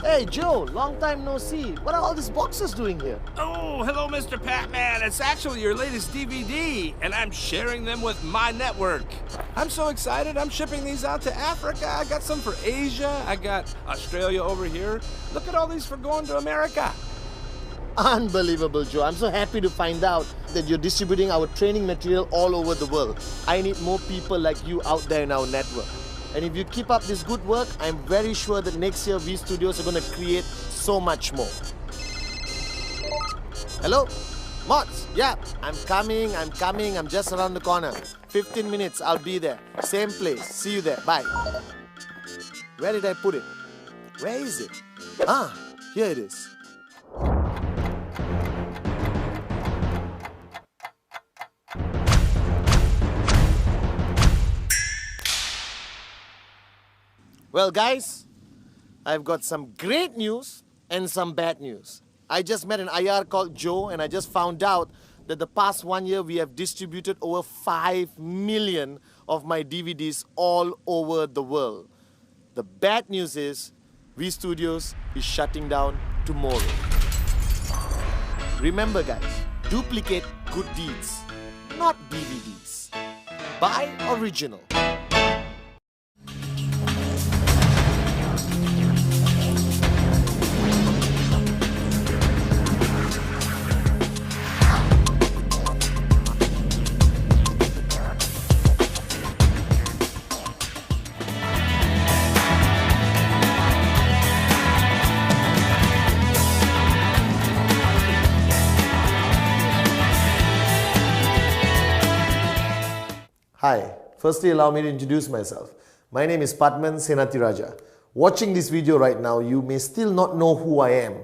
Hey Joe, long time no see. What are all these boxes doing here? Oh, hello, Mr. Pathman. It's actually your latest DVD, and I'm sharing them with my network. I'm so excited. I'm shipping these out to Africa. I got some for Asia. I got Australia over here. Look at all these for going to America. Unbelievable, Joe. I'm so happy to find out that you're distributing our training material all over the world. I need more people like you out there in our network. And if you keep up this good work, I'm very sure that next year V Studios are going to create so much more. Hello? Mods? Yeah, I'm coming. I'm just around the corner. 15 minutes, I'll be there. Same place. See you there. Bye. Where did I put it? Where is it? Ah, here it is. Well, guys, I've got some great news and some bad news. I just met an IR called Joe, and I just found out that the past 1 year we have distributed over 5 million of my DVDs all over the world. The bad news is V Studios is shutting down tomorrow. Remember, guys, duplicate good deeds, not DVDs. Buy original. Hi, firstly allow me to introduce myself. My name is Pathman Senathiraja. Watching this video right now, you may still not know who I am,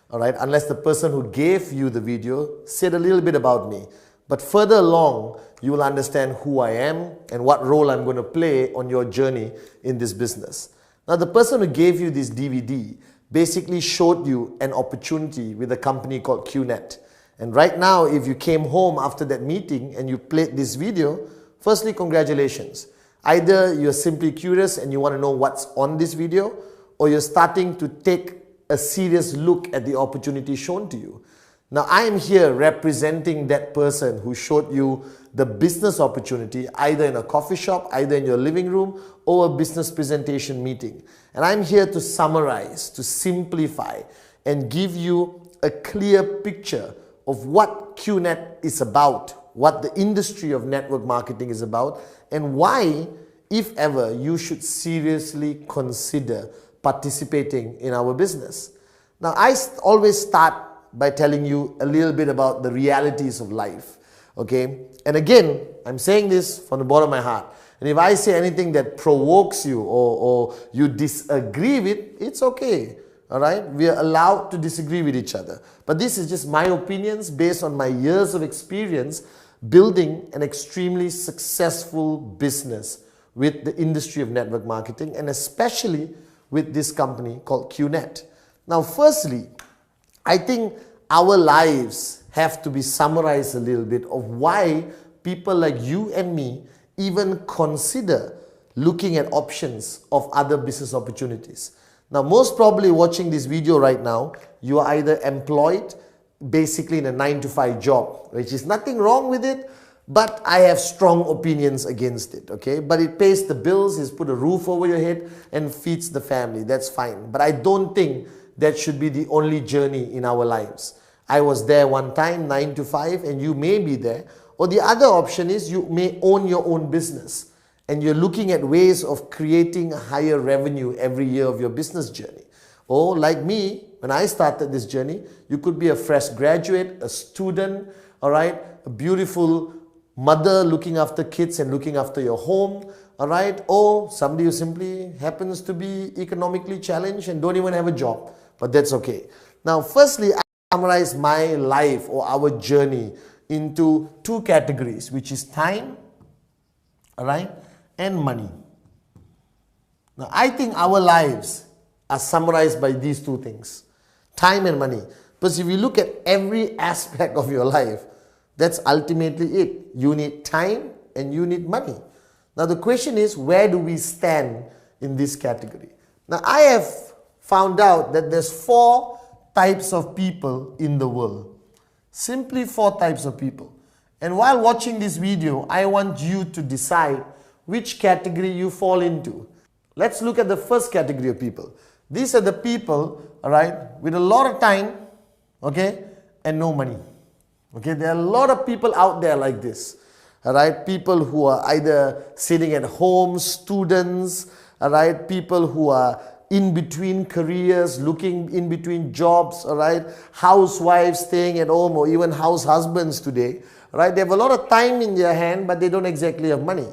alright, unless the person who gave you the video said a little bit about me. But further along, you will understand who I am and what role I'm going to play on your journey in this business. Now, the person who gave you this DVD basically showed you an opportunity with a company called Qnet. And right now, if you came home after that meeting and you played this video, firstly, congratulations. Either you're simply curious and you want to know what's on this video, or you're starting to take a serious look at the opportunity shown to you. Now, I am here representing that person who showed you the business opportunity, either in a coffee shop, either in your living room, or a business presentation meeting. And I'm here to summarize, to simplify, and give you a clear picture of what Qnet is about, what the industry of network marketing is about, and why, if ever, you should seriously consider participating in our business. Now, I always start by telling you a little bit about the realities of life, okay? And again, I'm saying this from the bottom of my heart. And if I say anything that provokes you or you disagree with, it's okay. All right, we are allowed to disagree with each other. But this is just my opinions based on my years of experience building an extremely successful business with the industry of network marketing, and especially with this company called Qnet. Now, firstly, I think our lives have to be summarized a little bit of why people like you and me even consider looking at options of other business opportunities. Now, most probably watching this video right now, you are either employed basically in a 9-to-5 job, which is nothing wrong with it, but I have strong opinions against it, okay? But it pays the bills, it's put a roof over your head and feeds the family, that's fine. But I don't think that should be the only journey in our lives. I was there one time, 9-to-5, and you may be there. Or the other option is you may own your own business, and you're looking at ways of creating a higher revenue every year of your business journey. Or like me, when I started this journey, you could be a fresh graduate, a student, all right, a beautiful mother looking after kids and looking after your home, all right, or somebody who simply happens to be economically challenged and don't even have a job, but that's okay. Now, firstly, I summarize my life or our journey into two categories, which is time, all right, and money. Now, I think our lives are summarized by these two things, time and money. Because if you look at every aspect of your life, that's ultimately it. You need time and you need money. Now the question is, where do we stand in this category? Now I have found out that there's 4 types of people in the world. Simply 4 types of people. And while watching this video, I want you to decide which category you fall into. Let's look at the first category of people. These are the people, alright, with a lot of time, okay, and no money. Okay, there are a lot of people out there like this. Alright, people who are either sitting at home, students, alright, people who are in between careers, looking in between jobs, alright, housewives staying at home, or even house husbands today. Right? They have a lot of time in their hand, but they don't exactly have money.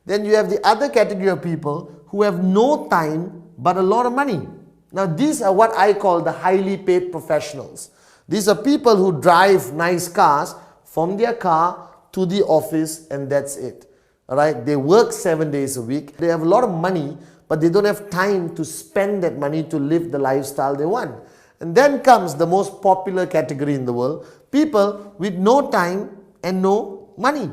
Then you have the other category of people who have no time but a lot of money. Now these are what I call the highly paid professionals. These are people who drive nice cars from their car to the office, and that's it. Alright? They work 7 days a week. They have a lot of money, but they don't have time to spend that money to live the lifestyle they want. And then comes the most popular category in the world, people with no time and no money.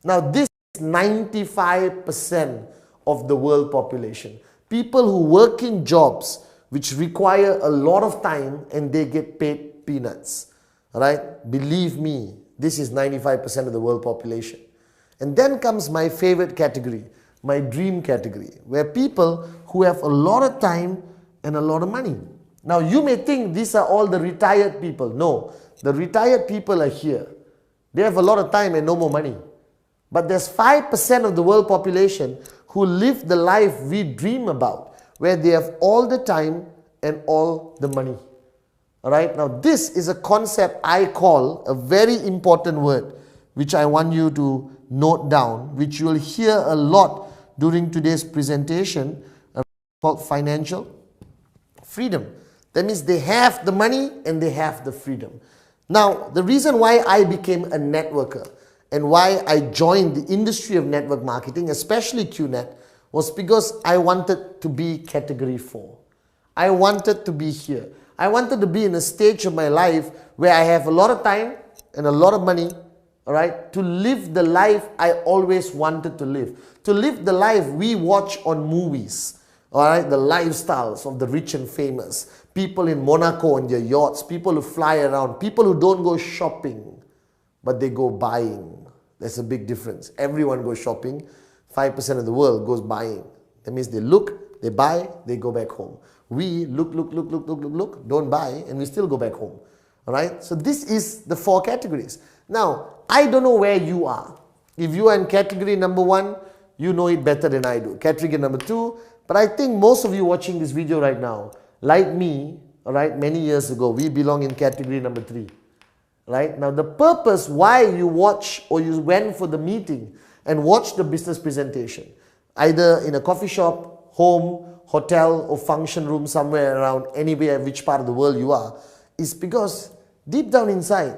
Now this is 95% of the world population. People who work in jobs which require a lot of time and they get paid peanuts. Right? Believe me, this is 95% of the world population. And then comes my favorite category, my dream category, where people who have a lot of time and a lot of money. Now you may think these are all the retired people. No, the retired people are here. They have a lot of time and no more money. But there's 5% of the world population who live the life we dream about, where they have all the time and all the money. Alright, now this is a concept I call a very important word, which I want you to note down, which you will hear a lot during today's presentation, called financial freedom. That means they have the money and they have the freedom. Now, the reason why I became a networker and why I joined the industry of network marketing, especially Qnet, was because I wanted to be category 4. I wanted to be here. I wanted to be in a stage of my life where I have a lot of time and a lot of money, all right, to live the life I always wanted to live. To live the life we watch on movies, all right, the lifestyles of the rich and famous. People in Monaco on their yachts, people who fly around, people who don't go shopping, but they go buying. There's a big difference. Everyone goes shopping. 5% of the world goes buying. That means they look, they buy, they go back home. We look, don't buy, and we still go back home. Alright? So this is the 4 categories. Now, I don't know where you are. If you are in category number 1, you know it better than I do. Category number 2, but I think most of you watching this video right now, like me, alright, many years ago, we belong in category number 3. Right? Now the purpose why you watch or you went for the meeting and watched the business presentation, either in a coffee shop, home, hotel or function room somewhere around anywhere, which part of the world you are, is because deep down inside,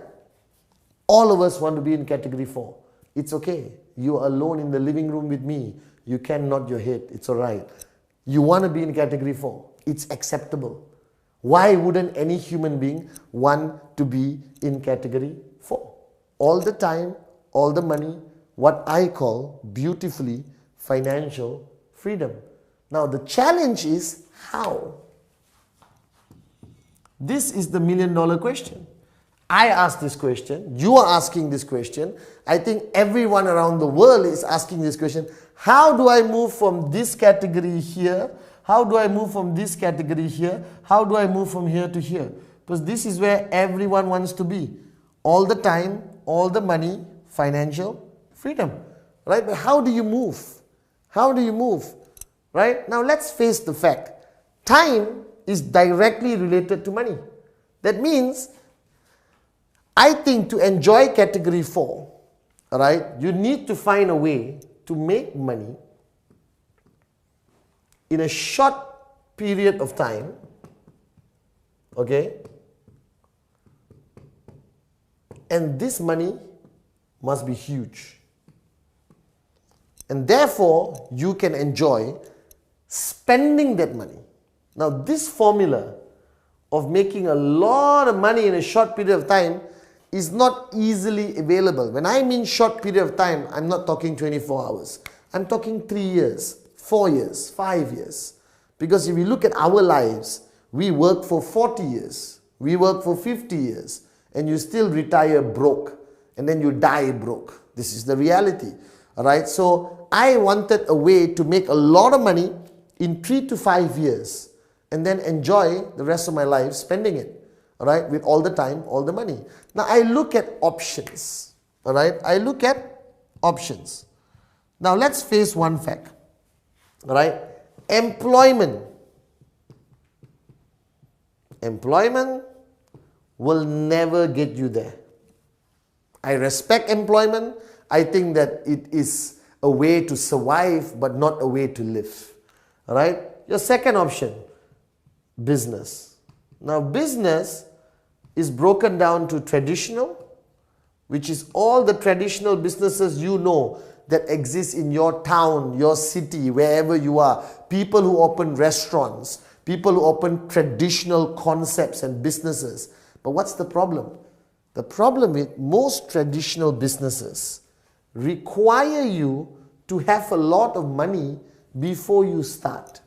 all of us want to be in category 4. It's okay. You are alone in the living room with me. You can nod your head. It's alright. You want to be in category 4. It's acceptable. Why wouldn't any human being want to be in category 4? All the time, all the money, what I call beautifully financial freedom. Now the challenge is how? This is the million-dollar question. I asked this question, you are asking this question, I think everyone around the world is asking this question. How do I move from this category here? How do I move from this category here? How do I move from here to here? Because this is where everyone wants to be. All the time, all the money, financial freedom. Right? But how do you move? How do you move? Right? Now let's face the fact. Time is directly related to money. That means, I think to enjoy category 4, right, you need to find a way to make money in a short period of time, okay, and this money must be huge. And therefore, you can enjoy spending that money. Now, this formula of making a lot of money in a short period of time is not easily available. When I mean short period of time, I'm not talking 24 hours. I'm talking 3 years, 4 years, 5 years. Because if you look at our lives, we work for 40 years, we work for 50 years, and you still retire broke, and then you die broke. This is the reality. Alright, so I wanted a way to make a lot of money in 3 to 5 years, and then enjoy the rest of my life spending it. Alright, with all the time, all the money. Now I look at options. Alright, I look at options. Now let's face one fact. Alright, employment will never get you there. I respect employment. I think that it is a way to survive, but not a way to live. Alright, your second option, business. Now business is broken down to traditional, which is all the traditional businesses you know that exist in your town, your city, wherever you are. People who open restaurants, people who open traditional concepts and businesses. But what's the problem? The problem with most traditional businesses require you to have a lot of money before you start.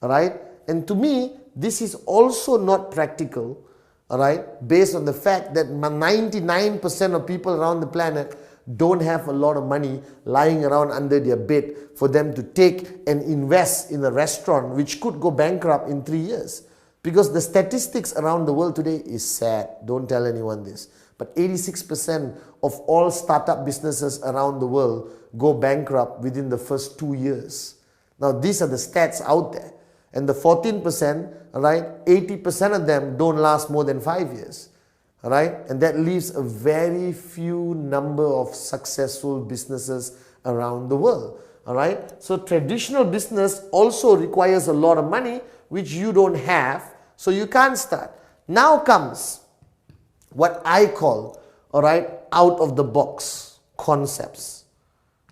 Alright? And to me, this is also not practical, alright, based on the fact that 99% of people around the planet don't have a lot of money lying around under their bed for them to take and invest in a restaurant which could go bankrupt in 3 years. Because the statistics around the world today is sad. Don't tell anyone this. But 86% of all startup businesses around the world go bankrupt within the first 2 years. Now these are the stats out there. And the 14%, right, 80% of them don't last more than 5 years. Right? And that leaves a very few number of successful businesses around the world. Alright? So traditional business also requires a lot of money, which you don't have, so you can't start. Now comes what I call, alright, out of the box concepts.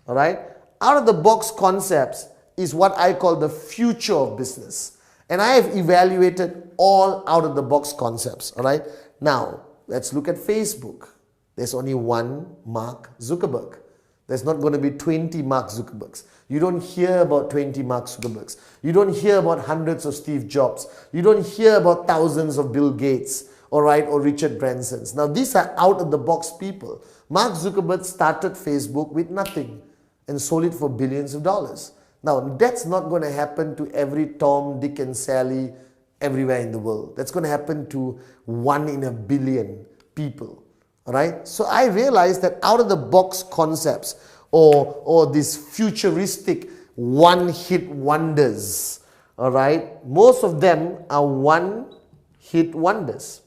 Alright? Out of the box concepts is what I call the future of business. And I have evaluated all out of the box concepts. Alright? Now, let's look at Facebook. There's only one Mark Zuckerberg. There's not going to be 20 Mark Zuckerbergs. You don't hear about 20 Mark Zuckerbergs. You don't hear about hundreds of Steve Jobs. You don't hear about thousands of Bill Gates, alright, or Richard Bransons. Now these are out of the box people. Mark Zuckerberg started Facebook with nothing and sold it for billions of dollars. Now that's not going to happen to every Tom, Dick and Sally everywhere in the world. That's going to happen to 1 in a billion people. Alright? So I realized that out of the box concepts or these futuristic one-hit wonders, alright, most of them are one-hit wonders.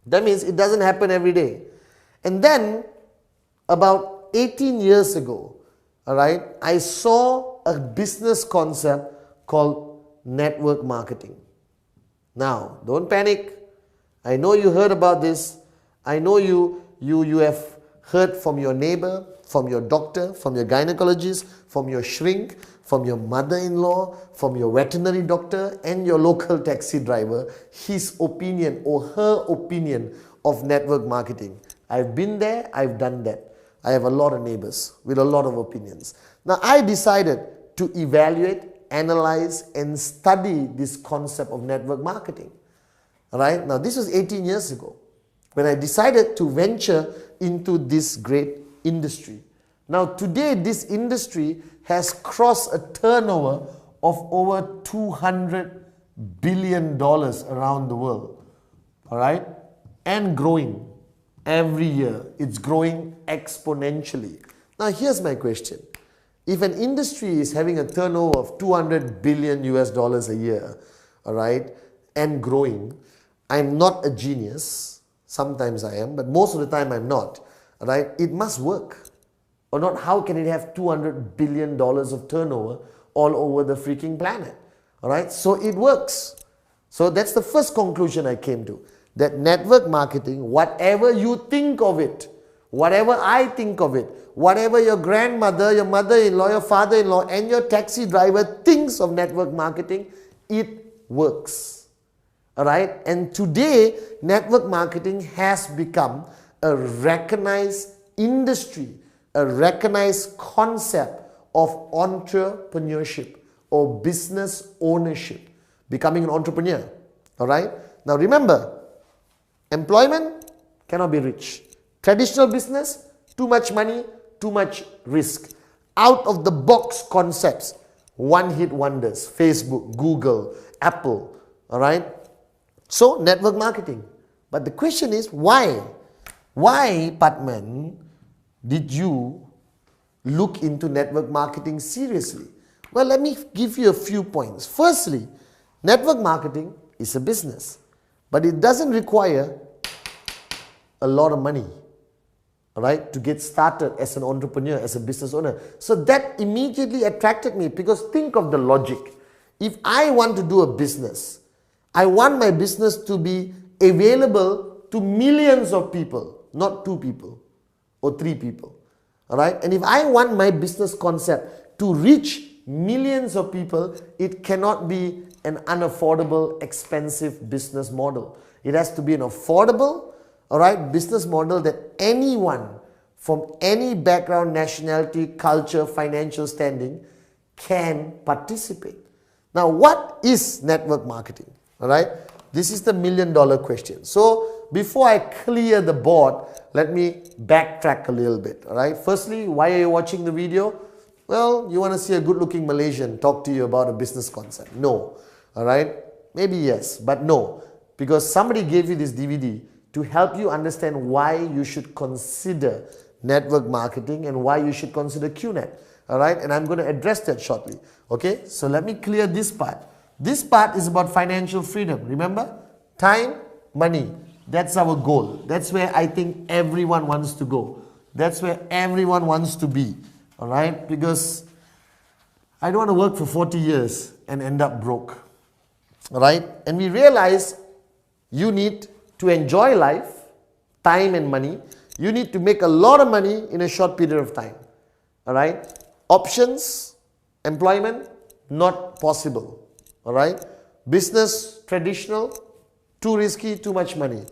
That means it doesn't happen every day. And then about 18 years ago, alright, I saw a business concept called network marketing. Now, don't panic. I know you heard about this. I know you have heard from your neighbor, from your doctor, from your gynecologist, from your shrink, from your mother-in-law, from your veterinary doctor and your local taxi driver, his opinion or her opinion of network marketing. I've been there, I've done that. I have a lot of neighbors with a lot of opinions. Now I decided to evaluate, analyze and study this concept of network marketing. Alright, now this was 18 years ago when I decided to venture into this great industry. Now today this industry has crossed a turnover of over $200 billion around the world. Alright, and growing every year. It's growing exponentially. Now here's my question. If an industry is having a turnover of $200 billion a year, alright, and growing, I'm not a genius. Sometimes I am, but most of the time I'm not. Right? It must work. Or not, how can it have $200 billion of turnover all over the freaking planet? Alright? So it works. So that's the first conclusion I came to. That network marketing, whatever you think of it, whatever I think of it, whatever your grandmother, your mother-in-law, your father-in-law and your taxi driver thinks of network marketing, it works. Alright? And today, network marketing has become a recognized industry, a recognized concept of entrepreneurship or business ownership, becoming an entrepreneur. All right? Now remember, employment cannot be rich. Traditional business, too much money, too much risk. Out of the box concepts, one-hit wonders, Facebook, Google, Apple, all right? So, network marketing. But the question is, why? Why, Pathman, did you look into network marketing seriously? Well, let me give you a few points. Firstly, network marketing is a business, but it doesn't require a lot of money, right, to get started as an entrepreneur, as a business owner. So that immediately attracted me, because think of the logic. If I want to do a business, I want my business to be available to millions of people, not 2 people or 3 people. All right? And if I want my business concept to reach millions of people, it cannot be an unaffordable, expensive business model. It has to be an affordable, all right, business model that anyone from any background, nationality, culture, financial standing can participate. Now, what is network marketing? All right, this is the million-dollar question. So, before I clear the board, let me backtrack a little bit. All right, firstly, why are you watching the video? Well, you want to see a good-looking Malaysian talk to you about a business concept. No. All right, maybe yes, but no, because somebody gave you this DVD to help you understand why you should consider network marketing and why you should consider Qnet. All right, and I'm going to address that shortly. Okay, so let me clear this part. This part is about financial freedom. Remember, time, money. That's our goal. That's where I think everyone wants to go. That's where everyone wants to be. All right, because I don't want to work for 40 years and end up broke. All right, and we realize you need to enjoy life, time and money. You need to make a lot of money in a short period of time. All right, options, employment, not possible. All right, business, traditional, too risky, too much money.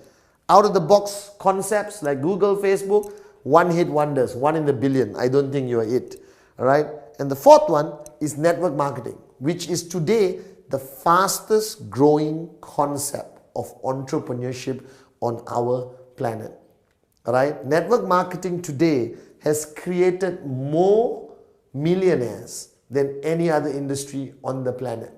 Out of the box concepts like Google, Facebook, one-hit wonders, 1 in a billion. I don't think you are it. All right, and the fourth one is network marketing, which is today the fastest growing concept of entrepreneurship on our planet. All right, network marketing today has created more millionaires than any other industry on the planet.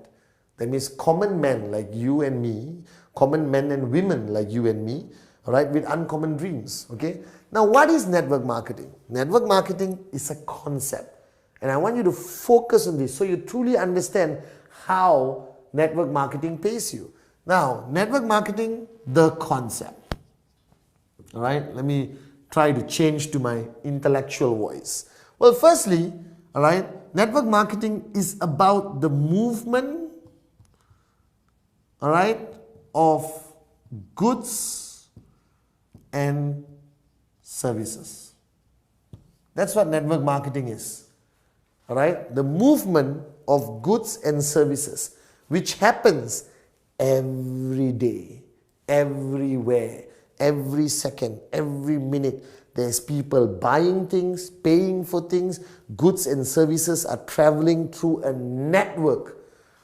That means common men like you and me, common men and women like you and me, all right, with uncommon dreams. Okay, now what is network marketing? Network marketing is a concept, and I want you to focus on this so you truly understand how network marketing pays you. Now, network marketing, the concept. All right, let me try to change to my intellectual voice. Well, firstly, all right, network marketing is about the movement, all right, of goods and services. That's what network marketing is. All right, the movement of goods and services, which happens every day, everywhere, every second, every minute. There's people buying things, paying for things. Goods and services are traveling through a network,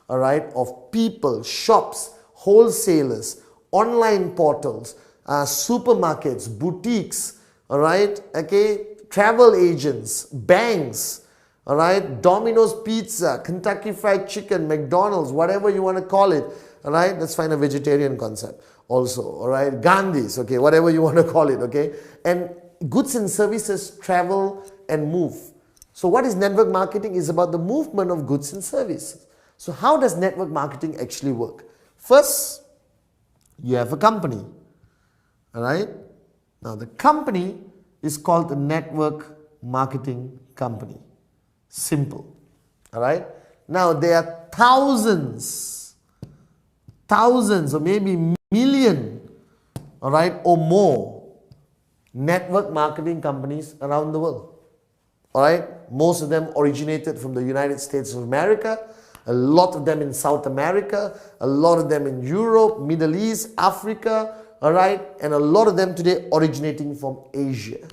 all right, of people, shops, wholesalers, online portals, supermarkets, boutiques, all right, okay, travel agents, banks, all right, Domino's Pizza, Kentucky Fried Chicken, McDonald's, whatever you want to call it. All right, let's find a vegetarian concept also. All right, Gandhi's, okay, whatever you want to call it, okay. And goods and services travel and move. So what is network marketing? Is about the movement of goods and services. So how does network marketing actually work? First, you have a company. All right. Now the company is called the network marketing company. Simple. All right. Now there are thousands or maybe million, all right, or more network marketing companies around the world. All right. Most of them originated from the United States of America. A lot of them in South America, a lot of them in Europe, Middle East, Africa, all right, and a lot of them today originating from Asia.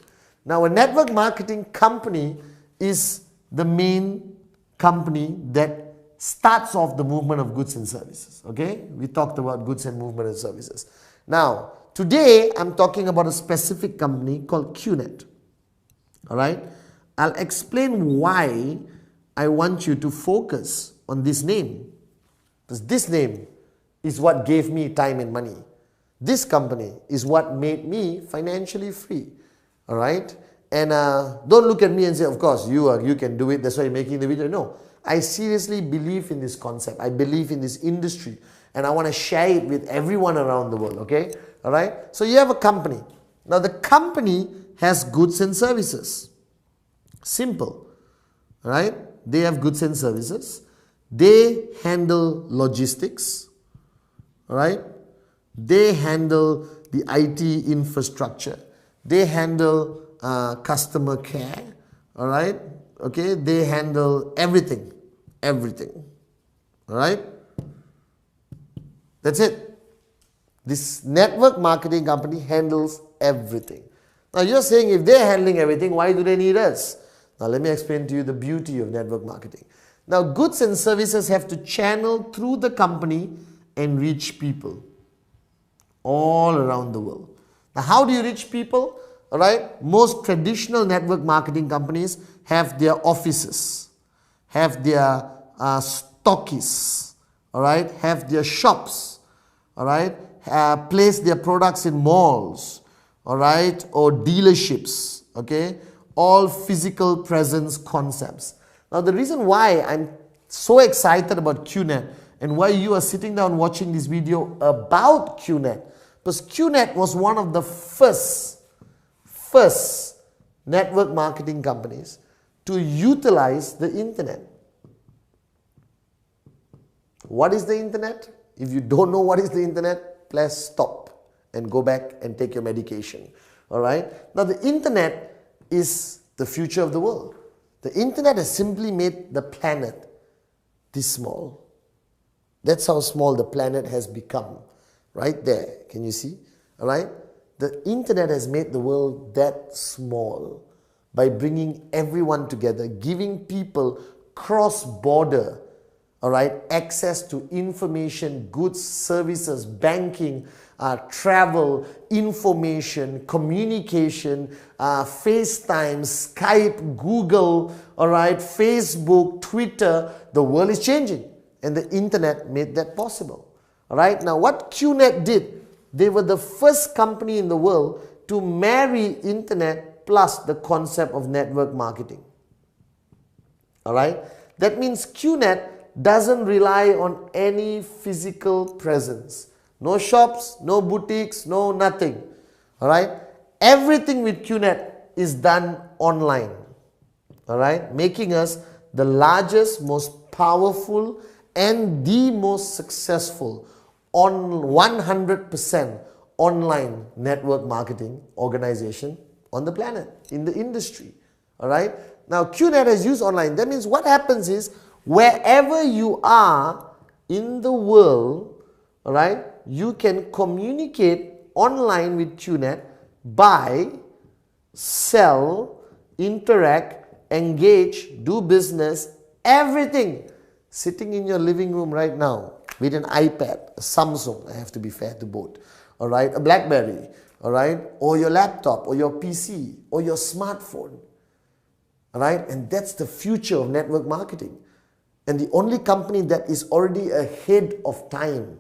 Now, a network marketing company is the main company that starts off the movement of goods and services. Okay, we talked about goods and movement and services. Now, today I'm talking about a specific company called Qnet. All right, I'll explain why I want you to focus on this name, because this name is what gave me time and money. This company is what made me financially free. All right, and don't look at me and say, of course you can do it, that's why you're making the video. No, I seriously believe in this concept. I believe in this industry, and I want to share it with everyone around the world. Okay, all right. So you have a company. Now the company has goods and services. Simple, all right? They have goods and services. They handle logistics, all right? They handle the IT infrastructure. They handle customer care, all right? Okay, they handle everything, all right? That's it. This network marketing company handles everything. Now you're saying, if they're handling everything, why do they need us? Now let me explain to you the beauty of network marketing. Now goods and services have to channel through the company and reach people all around the world. Now how do you reach people? All right, most traditional network marketing companies have their offices, have their stockists, all right, have their shops, all right, place their products in malls, all right, or dealerships, okay, all physical presence concepts. Now the reason why I'm so excited about Qnet and why you are sitting down watching this video about Qnet, because Qnet was one of the first network marketing companies to utilize the internet. What is the internet? If you don't know what is the internet, please stop and go back and take your medication. All right? Now the internet is the future of the world. The internet has simply made the planet this small. That's how small the planet has become. Right there. Can you see? All right? The internet has made the world that small by bringing everyone together, giving people cross-border, all right, access to information, goods, services, banking, travel, information, communication, FaceTime, Skype, Google, all right, Facebook, Twitter. The world is changing, and the internet made that possible. All right, now what Qnet did, they were the first company in the world to marry internet plus the concept of network marketing. All right, that means Qnet doesn't rely on any physical presence. No shops, no boutiques, no nothing. All right, everything with Qnet is done online. All right, making us the largest, most powerful, and the most successful on 100% online network marketing organization on the planet, in the industry. All right, now Qnet has used online. That means what happens is, wherever you are in the world, all right, you can communicate online with Qnet, buy, sell, interact, engage, do business, everything sitting in your living room right now with an iPad, a Samsung, I have to be fair to both, all right, a BlackBerry, all right, or your laptop, or your PC, or your smartphone, all right, and that's the future of network marketing. And the only company that is already ahead of time,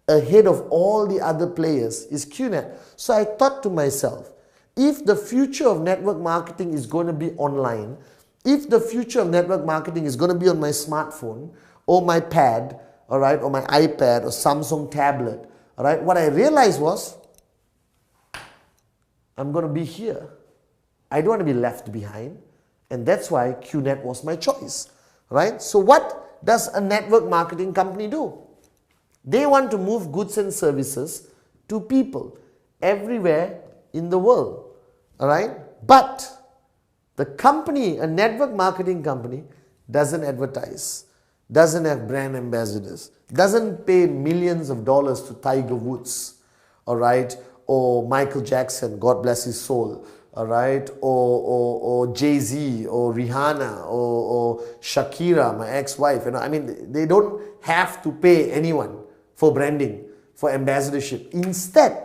ahead of all the other players, is Qnet. So I thought to myself, if the future of network marketing is going to be online, if the future of network marketing is going to be on my smartphone, or my pad, all right, or my iPad, or Samsung tablet, all right, what I realized was, I'm going to be here. I don't want to be left behind. And that's why Qnet was my choice. Right? So what does a network marketing company do? They want to move goods and services to people everywhere in the world. All right? But the company, a network marketing company, doesn't advertise, doesn't have brand ambassadors, doesn't pay millions of dollars to Tiger Woods, all right, or Michael Jackson, God bless his soul, all right, or Jay-Z, or Rihanna, or Shakira, my ex-wife. I mean, they don't have to pay anyone for branding, for ambassadorship. Instead,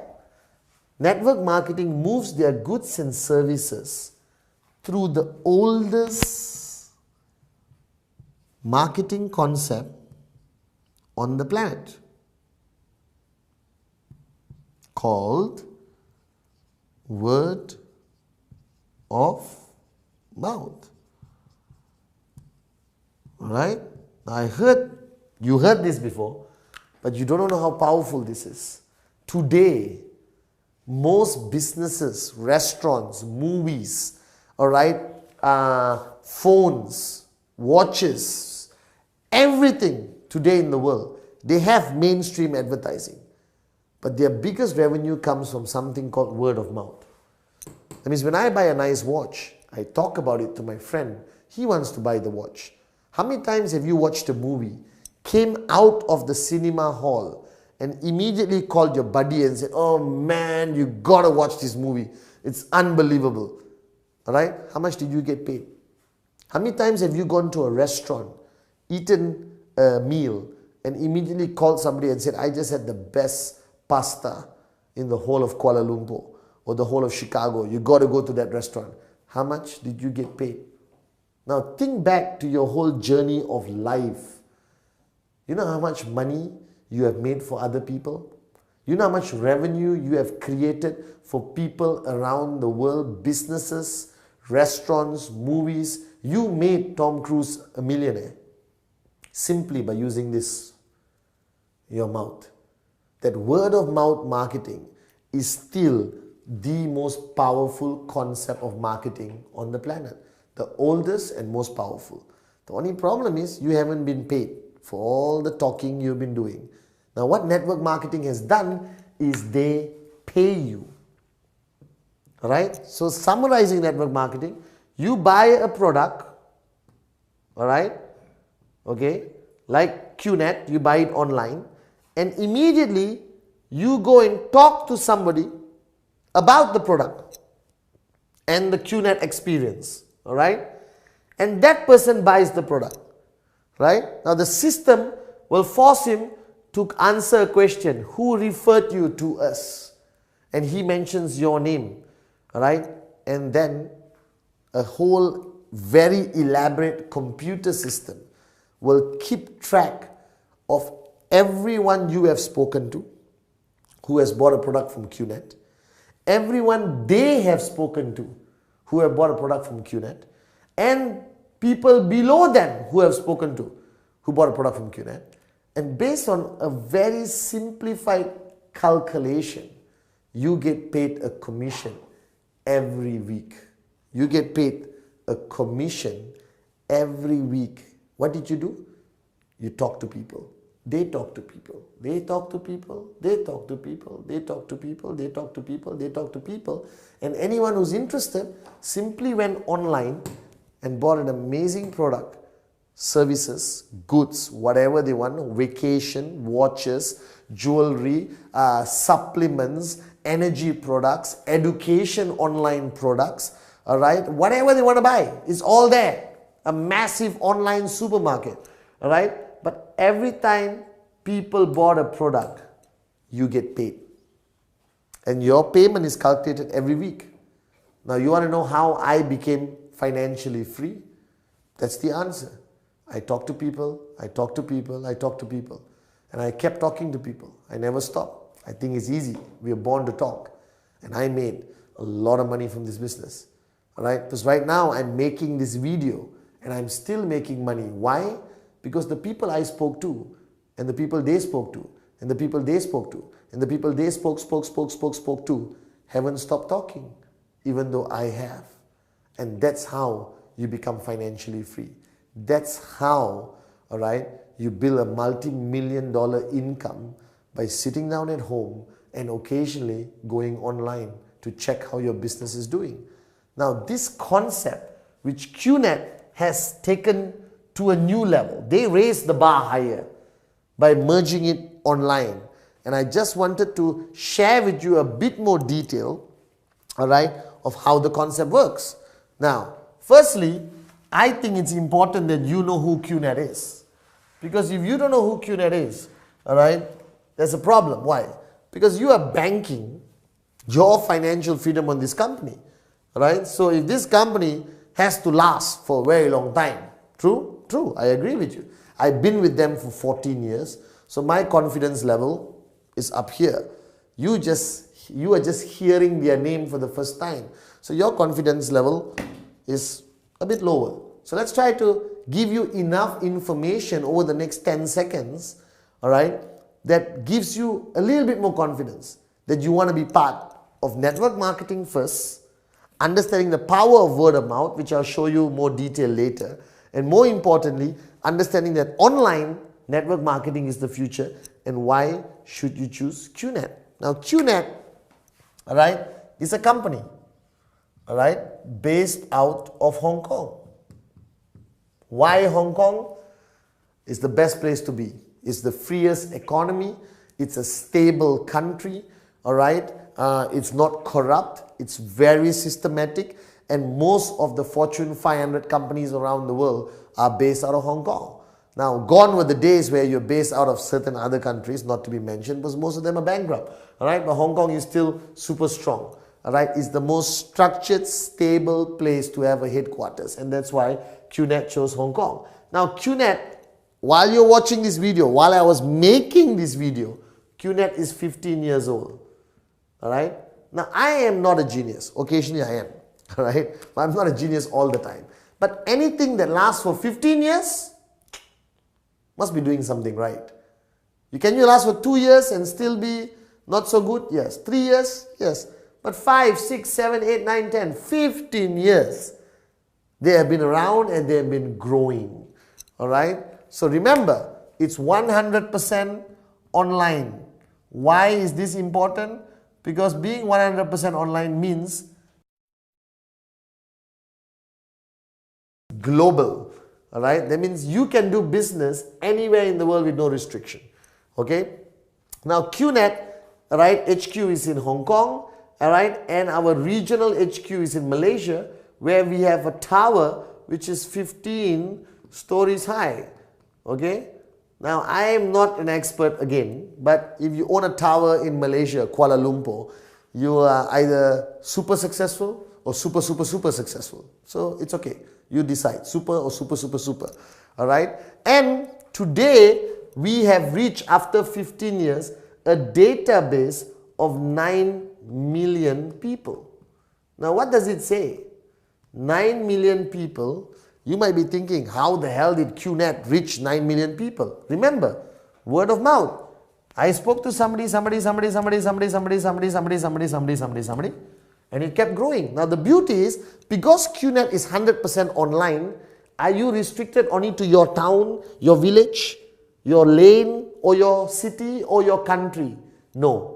network marketing moves their goods and services through the oldest marketing concept on the planet, called word of mouth. Alright? You heard this before, but you don't know how powerful this is. Today, most businesses, restaurants, movies, alright, phones, watches, everything today in the world, they have mainstream advertising. But their biggest revenue comes from something called word of mouth. That means when I buy a nice watch, I talk about it to my friend. He wants to buy the watch. How many times have you watched a movie, came out of the cinema hall, and immediately called your buddy and said, "Oh man, you gotta watch this movie. It's unbelievable." Alright? How much did you get paid? How many times have you gone to a restaurant, eaten a meal, and immediately called somebody and said, "I just had the best pasta in the whole of Kuala Lumpur or the whole of Chicago. You got to go to that restaurant." How much did you get paid? Now think back to your whole journey of life. You know how much money you have made for other people? You know how much revenue you have created for people around the world, businesses, restaurants, movies. You made Tom Cruise a millionaire simply by using this, your mouth. That word of mouth marketing is still the most powerful concept of marketing on the planet. The oldest and most powerful. The only problem is you haven't been paid for all the talking you've been doing. Now what network marketing has done is they pay you. Alright? So summarizing network marketing, you buy a product, alright, okay, like Qnet, you buy it online, and immediately you go and talk to somebody about the product and the Qnet experience, alright, and that person buys the product, right? Now the system will force him to answer a question: who referred you to us? And he mentions your name, alright, and then a whole very elaborate computer system will keep track of everyone you have spoken to who has bought a product from Qnet, everyone they have spoken to who have bought a product from Qnet, and people below them who have spoken to who bought a product from Qnet. And based on a very simplified calculation, you get paid a commission every week. You get paid a commission every week. What did you do? You talk to people. They talk to people. They talk to people. They talk to people. They talk to people. They talk to people. They talk to people. And anyone who's interested simply went online and bought an amazing product, services, goods, whatever they want, vacation, watches, jewelry, supplements, energy products, education online products, alright, whatever they want to buy, it's all there. A massive online supermarket, alright. But every time people bought a product, you get paid. And your payment is calculated every week. Now you want to know how I became financially free? That's the answer. I talk to people, I talk to people, I talk to people. And I kept talking to people. I never stopped. I think it's easy. We are born to talk. And I made a lot of money from this business. Alright? Because right now I'm making this video and I'm still making money. Why? Because the people I spoke to, and the people they spoke to, and the people they spoke to, and the people they spoke to, haven't stopped talking, even though I have. And that's how you become financially free. That's how, alright, you build a multi-million-dollar income by sitting down at home and occasionally going online to check how your business is doing. Now this concept, which Qnet has taken to a new level, they raised the bar higher by merging it online. And I just wanted to share with you a bit more detail, alright, of how the concept works. Now, firstly, I think it's important that you know who Qnet is. Because if you don't know who Qnet is, all right, there's a problem. Why? Because you are banking your financial freedom on this company, right? So if this company has to last for a very long time, true? True, I agree with you. I've been with them for 14 years, so my confidence level is up here. You are just hearing their name for the first time, so your confidence level is a bit lower. So let's try to give you enough information over the next 10 seconds, all right, that gives you a little bit more confidence that you want to be part of network marketing first, understanding the power of word of mouth, which I'll show you more detail later, and more importantly, understanding that online network marketing is the future and why should you choose Qnet. Now Qnet, all right, is a company, all right, based out of Hong Kong. Why Hong Kong? Is the best place to be. It's the freest economy. It's a stable country, all right. It's not corrupt. It's very systematic, and most of the Fortune 500 companies around the world are based out of Hong Kong. Now, gone were the days where you're based out of certain other countries, not to be mentioned, because most of them are bankrupt, all right. But Hong Kong is still super strong. All right, it's the most structured, stable place to have a headquarters, and that's why Qnet chose Hong Kong. Now Qnet, while you're watching this video, while I was making this video, Qnet is 15 years old. All right. Now I am not a genius. Occasionally I am. All right, but I'm not a genius all the time. But anything that lasts for 15 years must be doing something right. Can you last for 2 years and still be not so good? Yes. 3 years? Yes. But 5, 6, 7, 8, 9, 10, 15 years, they have been around and they have been growing. All right. So remember, it's 100% online. Why is this important? Because being 100% online means global. All right. That means you can do business anywhere in the world with no restriction. Okay. Now Qnet, right, HQ is in Hong Kong. All right, and our regional HQ is in Malaysia, where we have a tower which is 15 stories high. Okay, now I am not an expert again, but if you own a tower in Malaysia, Kuala Lumpur, you are either super successful or super successful. So it's okay, you decide, super or super. All right, and today we have reached, after 15 years, a database of 9 million people. Now what does it say? 9 million people. You might be thinking, how the hell did Qnet reach 9 million people? Remember, word of mouth. I spoke to somebody, and it kept growing. Now the beauty is, because Qnet is 100% online, are you restricted only to your town, your village, your lane, or your city, or your country? No.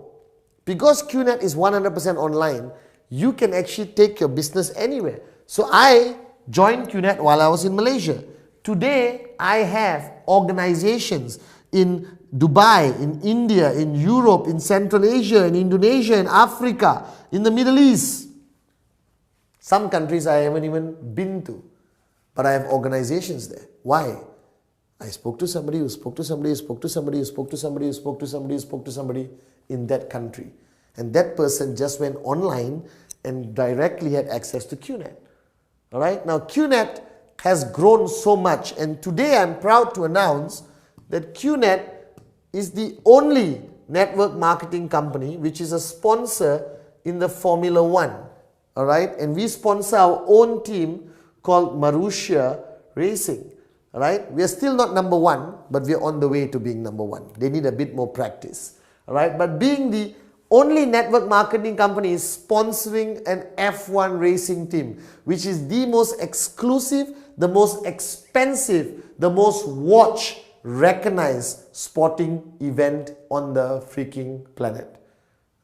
Because Qnet is 100% online, you can actually take your business anywhere. So I joined Qnet while I was in Malaysia. Today, I have organizations in Dubai, in India, in Europe, in Central Asia, in Indonesia, in Africa, in the Middle East. Some countries I haven't even been to, but I have organizations there. Why? I spoke to somebody who spoke to somebody who spoke to somebody who spoke to somebody who spoke to somebody who spoke to somebody in that country. And that person just went online and directly had access to Qnet. All right. Now Qnet has grown so much, and today I'm proud to announce that Qnet is the only network marketing company which is a sponsor in the Formula 1. All right. And we sponsor our own team called Marussia Racing. All right. We are still not number one, but we are on the way to being number one. They need a bit more practice. All right. But being the only network marketing company is sponsoring an F1 racing team, which is the most exclusive, the most expensive, the most watched, recognized sporting event on the freaking planet.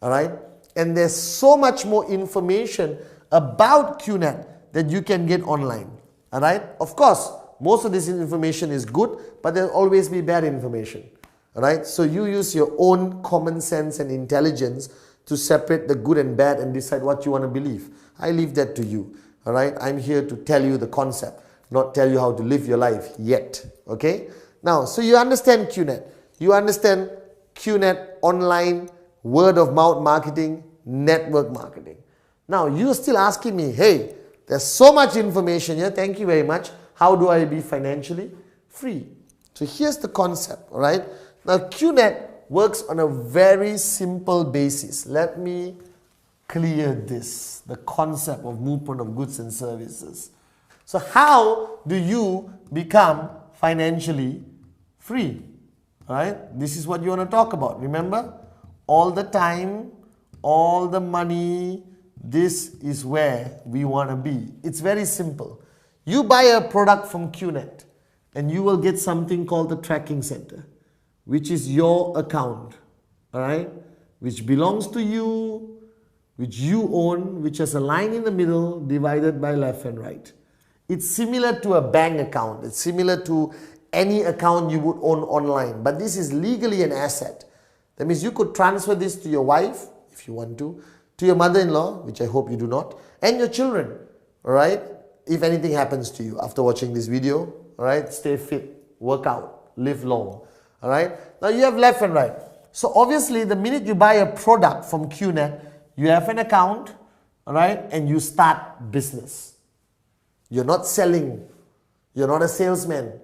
All right. And there's so much more information about Qnet that you can get online. All right. Of course, most of this information is good, but there'll always be bad information. All right. So you use your own common sense and intelligence to separate the good and bad and decide what you want to believe. I leave that to you. All right, I'm here to tell you the concept, not tell you how to live your life yet. Okay, now, so you understand Qnet. You understand Qnet online, word of mouth marketing, network marketing. Now, you're still asking me, hey, there's so much information here. Thank you very much. How do I be financially free? So here's the concept, all right? Now, Qnet works on a very simple basis. Let me clear this, the concept of movement of goods and services. So how do you become financially free? All right? This is what you want to talk about. Remember? All the time, all the money, this is where we want to be. It's very simple. You buy a product from Qnet and you will get something called the tracking center, which is your account, all right? Which belongs to you, which you own, which has a line in the middle divided by left and right. It's similar to a bank account. It's similar to any account you would own online, but this is legally an asset. That means you could transfer this to your wife, if you want to your mother-in-law, which I hope you do not, and your children, all right? If anything happens to you after watching this video, all right? Stay fit, work out, live long, all right? Now you have left and right. So obviously, the minute you buy a product from Qnet, you have an account, all right? And you start business. You're not selling. You're not a salesman,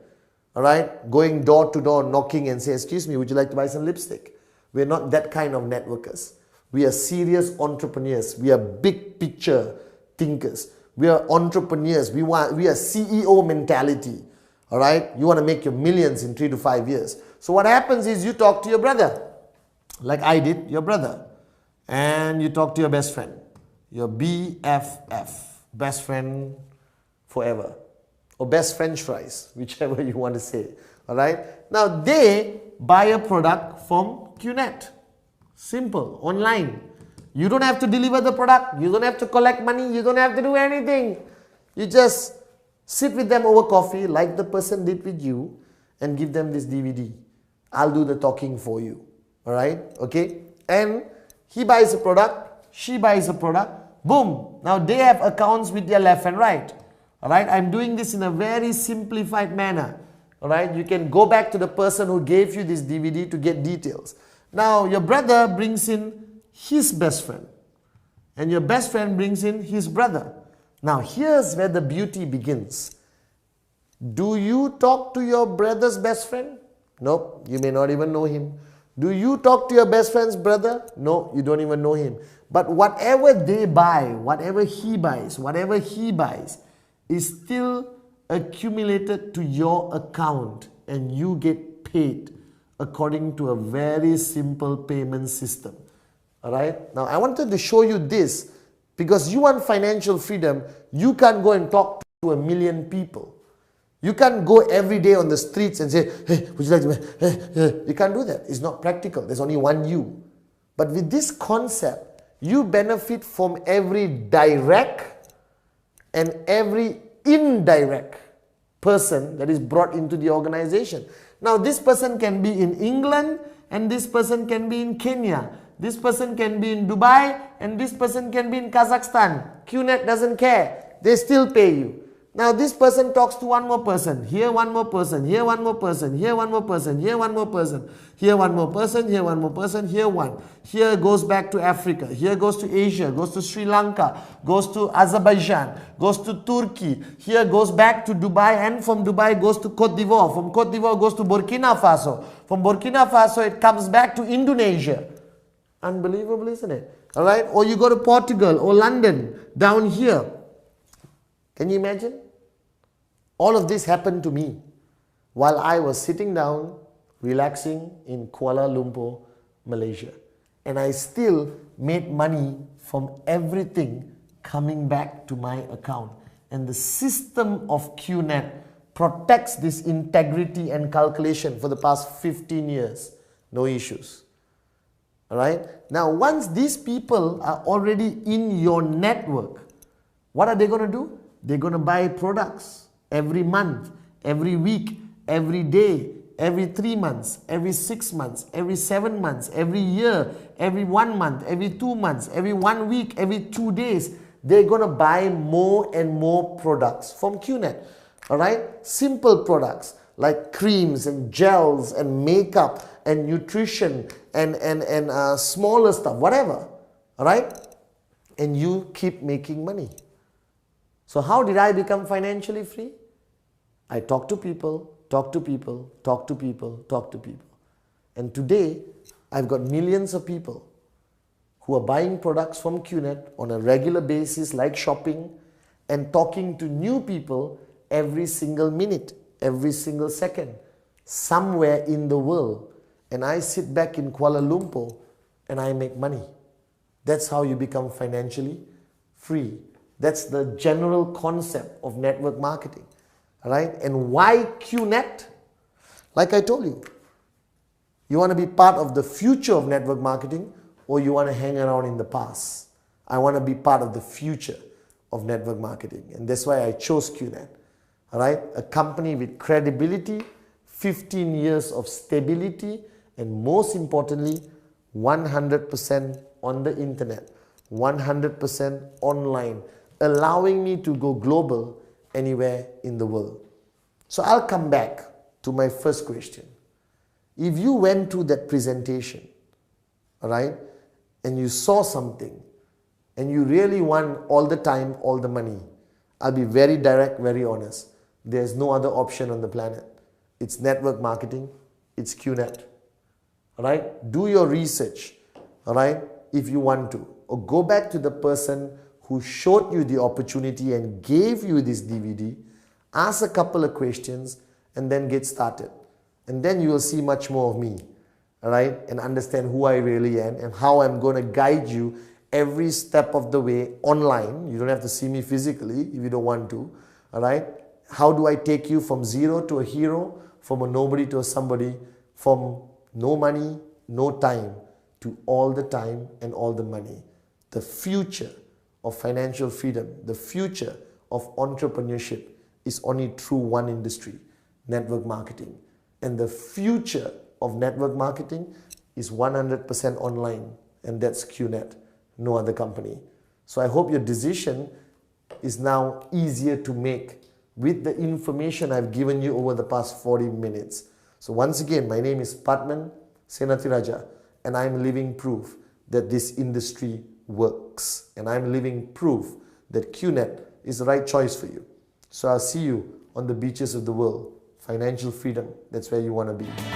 all right? Going door to door, knocking and say, excuse me, would you like to buy some lipstick? We're not that kind of networkers. We are serious entrepreneurs. We are big picture thinkers. We are entrepreneurs. We are CEO mentality. All right? You want to make your millions in 3 to 5 years. So what happens is you talk to your brother, like I did, your brother. And you talk to your best friend, your BFF, best friend forever. Or best French fries, whichever you want to say. All right? Now they buy a product from Qnet. Simple, online. You don't have to deliver the product. You don't have to collect money. You don't have to do anything. You just sit with them over coffee like the person did with you and give them this DVD. I'll do the talking for you. All right? Okay? And he buys a product. She buys a product. Boom. Now they have accounts with their left and right. All right? I'm doing this in a very simplified manner. All right? You can go back to the person who gave you this DVD to get details. Now, your brother brings in his best friend, and your best friend brings in his brother. Now, here's where the beauty begins. Do you talk to your brother's best friend? Nope, you may not even know him. Do you talk to your best friend's brother? No, you don't even know him. But whatever they buy, whatever he buys is still accumulated to your account, and you get paid according to a very simple payment system. All right? Now, I wanted to show you this because you want financial freedom. You can't go and talk to a million people. You can't go every day on the streets and say, hey, would you like to... You can't do that. It's not practical. There's only one you. But with this concept, you benefit from every direct and every indirect person that is brought into the organization. Now, this person can be in England and this person can be in Kenya. This person can be in Dubai and this person can be in Kazakhstan. Qnet doesn't care. They still pay you. Now, this person talks to one more person. Here one more person. Here one more person. Here one more person. Here one more person. Here one more person. Here one more person. Here one. Here goes back to Africa. Here goes to Asia. Goes to Sri Lanka. Goes to Azerbaijan. Goes to Turkey. Here goes back to Dubai. And from Dubai goes to Cote d'Ivoire. From Cote d'Ivoire goes to Burkina Faso. From Burkina Faso it comes back to Indonesia. Unbelievable, isn't it? All right. Or you go to Portugal or London. Down here. Can you imagine? All of this happened to me while I was sitting down, relaxing in Kuala Lumpur, Malaysia. And I still made money from everything coming back to my account. And the system of Qnet protects this integrity and calculation for the past 15 years. No issues. All right? Now, once these people are already in your network, what are they going to do? They're going to buy products every month, every week, every day, every 3 months, every 6 months, every 7 months, every year, every 1 month, every 2 months, every 1 week, every 2 days. they're going to buy more and more products from Qnet. All right? Simple products like creams and gels and makeup and nutrition and smaller stuff, whatever. All right? And you keep making money. So how did I become financially free? I talk to people, talk to people, talk to people, talk to people. And today, I've got millions of people who are buying products from Qnet on a regular basis, like shopping, and talking to new people every single minute, every single second, somewhere in the world. And I sit back in Kuala Lumpur and I make money. That's how you become financially free. That's the general concept of network marketing. Right? And why Qnet? Like I told you, you want to be part of the future of network marketing, or you want to hang around in the past? I want to be part of the future of network marketing, and that's why I chose Qnet. All right? A company with credibility, 15 years of stability, and most importantly, 100% on the internet, 100% online, allowing me to go global anywhere in the world. So I'll come back to my first question. If you went to that presentation, all right, and you saw something, and you really want all the time, all the money, I'll be very direct, very honest. There's no other option on the planet. It's network marketing, it's Qnet. All right? Do your research, all right, if you want to. Or go back to the person who showed you the opportunity and gave you this DVD, ask a couple of questions, and then get started. And then you will see much more of me, all right, and understand who I really am and how I'm going to guide you every step of the way online. You don't have to see me physically if you don't want to, all right? How do I take you from zero to a hero, from a nobody to a somebody, from no money, no time, to all the time and all the money? The future of financial freedom, the future of entrepreneurship is only through one industry, network marketing. And the future of network marketing is 100% online, and that's Qnet, no other company. So I hope your decision is now easier to make with the information I've given you over the past 40 minutes. So once again, my name is Pathman Senathiraja, and I'm living proof that this industry works. And I'm living proof that Qnet is the right choice for you. So I'll see you on the beaches of the world. Financial freedom, that's where you want to be.